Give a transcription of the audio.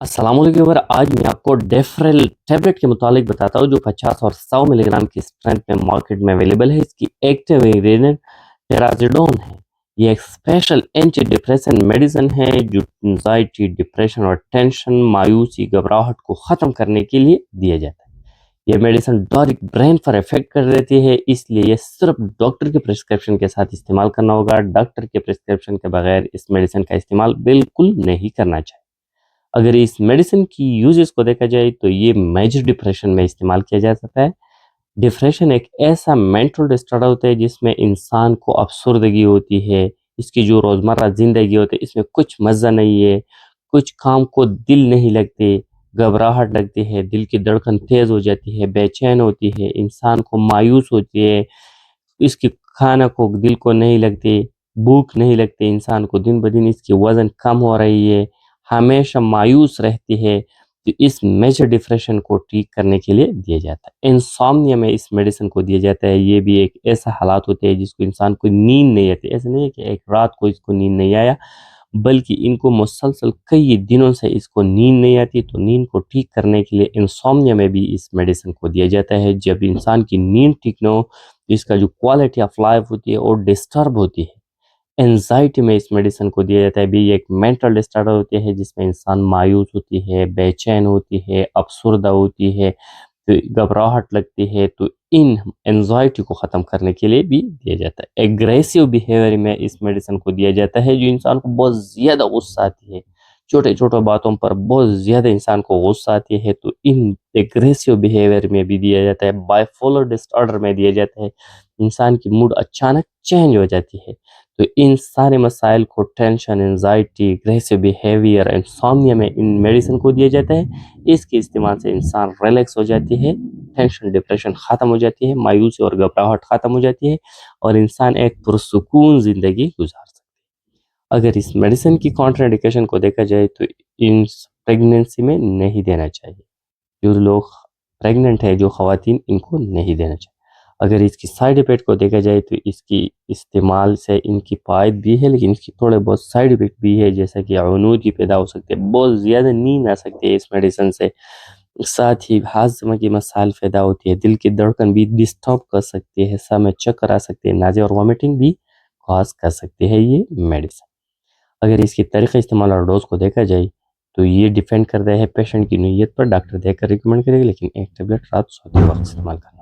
السلام علیکم اور آج میں آپ کو ڈیفرل ٹیبلٹ کے متعلق بتاتا ہوں جو 50 اور 100 ملی گرام کی اسٹرینتھ میں مارکیٹ میں اویلیبل ہے۔ اس کی ایکٹیو انگریڈینٹ ٹیرازیڈون ہے۔ یہ ایک اسپیشل اینٹی ڈپریسن میڈیسن ہے جو انزائٹی، ڈپریشن اور ٹینشن، مایوسی، گھبراہٹ کو ختم کرنے کے لیے دیا جاتا ہے۔ یہ میڈیسن ڈائریکٹ برین پر افیکٹ کر دیتی ہے، اس لیے یہ صرف ڈاکٹر کے پرسکرپشن کے ساتھ استعمال کرنا ہوگا۔ ڈاکٹر کے پرسکرپشن کے بغیر اس میڈیسن کا استعمال بالکل نہیں کرنا چاہیے۔ اگر اس میڈیسن کی یوزز کو دیکھا جائے تو یہ میجر ڈپریشن میں استعمال کیا جا سکتا ہے۔ ڈپریشن ایک ایسا مینٹل ڈسٹرڈ ہوتا ہے جس میں انسان کو افسردگی ہوتی ہے، اس کی جو روزمرہ زندگی ہوتی ہے اس میں کچھ مزہ نہیں ہے، کچھ کام کو دل نہیں لگتے، گھبراہٹ لگتی ہے، دل کی دھڑکن تیز ہو جاتی ہے، بے چین ہوتی ہے، انسان کو مایوس ہوتی ہے، اس کی کھانا کو دل کو نہیں لگتی، بھوک نہیں لگتی، انسان کو دن بدن اس کی وزن کم ہو رہی ہے، ہمیشہ مایوس رہتی ہے، تو اس میجر ڈپریشن کو ٹھیک کرنے کے لیے دیا جاتا ہے۔ انسومنیا میں اس میڈیسن کو دیا جاتا ہے۔ یہ بھی ایک ایسا حالات ہوتے ہیں جس کو انسان کو نیند نہیں آتی، ایسا نہیں ہے کہ ایک رات کو اس کو نیند نہیں آیا، بلکہ ان کو مسلسل کئی دنوں سے اس کو نیند نہیں آتی، تو نیند کو ٹھیک کرنے کے لیے انسومنیا میں بھی اس میڈیسن کو دیا جاتا ہے۔ جب انسان کی نیند ٹھیک نہ ہو، اس کا جو کوالٹی آف لائف ہوتی ہے اور ڈسٹرب ہوتی ہے۔ انزائٹی میں اس میڈیسن کو دیا جاتا ہے، بھی ایک مینٹل ڈسٹرڈ ہوتی ہے جس میں انسان مایوس ہوتی ہے، بے چین ہوتی ہے، افسردہ ہوتی ہے، گھبراہٹ لگتی ہے، تو ان انزائٹی کو ختم کرنے کے لیے بھی دیا جاتا ہے۔ ایگریسو بیہیویئر میں اس میڈیسن کو دیا جاتا ہے، جو انسان کو بہت زیادہ غصہ آتی ہے، چھوٹے چھوٹے باتوں پر بہت زیادہ انسان کو غصہ آتی ہے، تو ان ایگریسو بیہیویئر میں بھی دیا جاتا ہے۔ بائی پولر ڈس آرڈر میں دیا جاتا ہے، انسان کی موڈ اچانک چینج ہو جاتی ہے، تو ان سارے مسائل کو ٹینشن، انزائٹی، اگریسو بیہیویئر، انسومنیا میں ان میڈیسن کو دیا جاتا ہے۔ اس کے استعمال سے انسان ریلیکس ہو جاتی ہے، ٹینشن ڈپریشن ختم ہو جاتی ہے، مایوسی اور گھبراہٹ ختم ہو جاتی ہے، اور انسان ایک پرسکون زندگی گزار سکتا ہے۔ اگر اس میڈیسن کی کانٹرا انڈیکیشن کو دیکھا جائے تو ان پریگننسی میں نہیں دینا چاہیے۔ جو لوگ پریگننٹ ہے، جو خواتین، ان کو نہیں دینا چاہیے۔ اگر اس کی سائیڈ ایفیکٹ کو دیکھا جائے تو اس کی استعمال سے ان کی فائد بھی ہے، لیکن اس کی تھوڑے بہت سائیڈ ایفیکٹ بھی ہے، جیسا کہ عنودگی پیدا ہو سکتے ہیں، بہت زیادہ نیند آ سکتی ہے اس میڈیسن سے، ساتھ ہی ہاضمہ کی مسائل پیدا ہوتی ہے، دل کی دھڑکن بھی ڈسٹرب کر سکتی ہے، سر میں چکر آ سکتے ہیں، نازیہ اور وامٹنگ بھی کاز کر سکتے ہیں یہ میڈیسن۔ اگر اس کی طریقہ استعمال اور ڈوز کو دیکھا جائے تو یہ ڈیپینڈ کرتا ہے پیشنٹ کی نوعیت پر، ڈاکٹر دیکھ کر ریکمنڈ کرے گا، لیکن ایک ٹیبلٹ رات سوتے وقت استعمال کرنا۔